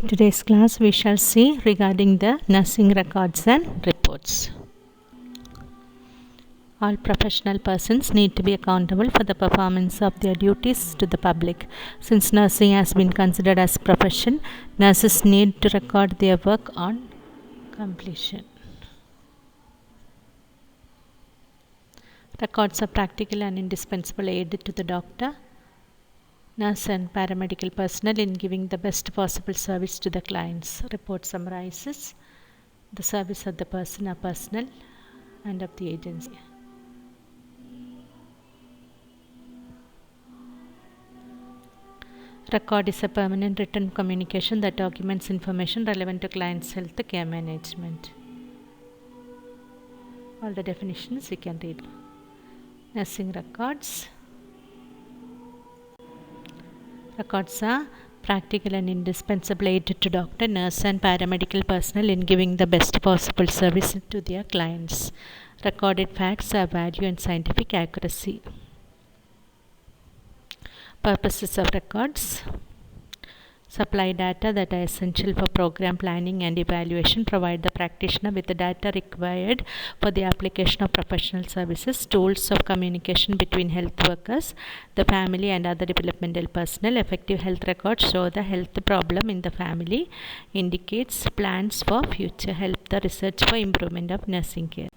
Today's class we shall see regarding the nursing records and reports. All professional persons need to be accountable for the performance of their duties to the public. Since nursing has been considered as profession, nurses need to record their work on completion. Records are practical and indispensable aid to the doctor, nurse and paramedical personnel in giving the best possible service to the clients. Report summarizes the service of the person or personnel and of the agency. Record is a permanent written communication that documents information relevant to client's health care management. All the definitions we can read. Nursing records. Records are practical and indispensable aid to doctor, nurse and paramedical personnel in giving the best possible service to their clients. Recorded facts have value and scientific accuracy. Purposes of records: supply data that are essential for program planning and evaluation, provide the practitioner with the data required for the application of professional services, tools of communication between health workers, the family and other developmental personnel. Effective health records show the health problem in the family, indicates plans for future help, the research for improvement of nursing care.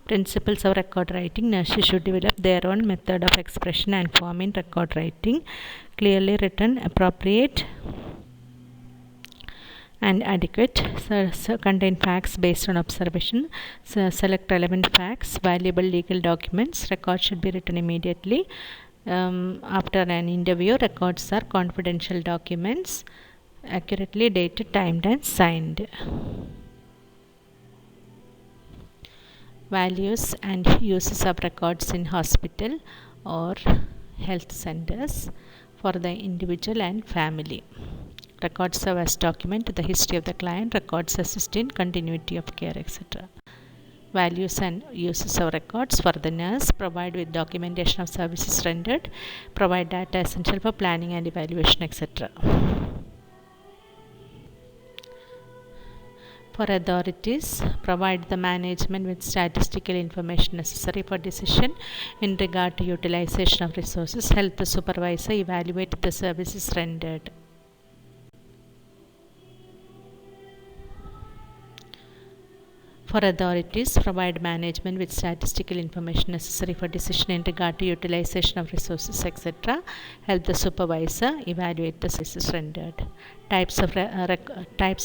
Principles of record writing: nurses should develop their own method of expression and form in record writing. Clearly written, appropriate and adequate. Contain facts based on observation. Select relevant facts. Valuable legal documents. Records should be written immediately after an interview. Records are confidential documents, accurately dated, timed and signed. Values and uses of records in hospital or health centers for the individual and family. Records serve as document the history of the client. Records assist in continuity of care, etc. Values and uses of records for the nurse: provide with documentation of services rendered, provide data essential for planning and evaluation, etc. For authorities: provide the management with statistical information necessary for decision in regard to utilization of resources. Help the supervisor evaluate the services rendered. For authorities: provide management with statistical information necessary for decision in regard to utilization of resources, etc. Help the supervisor evaluate the services rendered. Types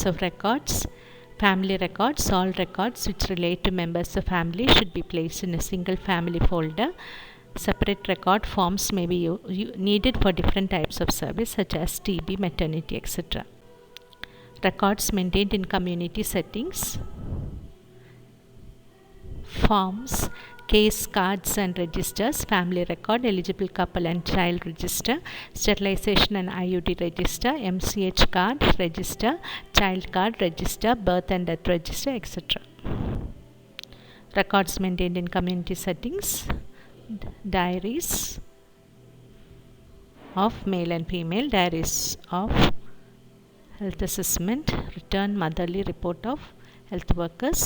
of records: family records: all records which relate to members of family should be placed in a single family folder. Separate record forms may be needed for different types of service such as TB, maternity, etc. Records maintained in community settings: forms, case cards and registers, family record, eligible couple and child register, sterilization and IUD register, MCH card register, child card register, birth and death register, etc. Records maintained in community settings: diaries of male and female, diaries of health assessment, return motherly report of health workers,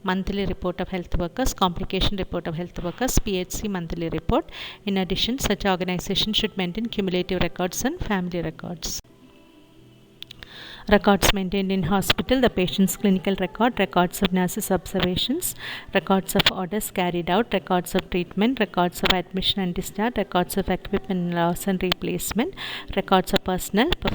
monthly report of health workers, complication report of health workers, PHC monthly report. In addition, such organizations should maintain cumulative records and family records. Records maintained in hospital: the patient's clinical record, records of nurses' observations, records of orders carried out, records of treatment, records of admission and discharge, records of equipment loss and replacement, records of personnel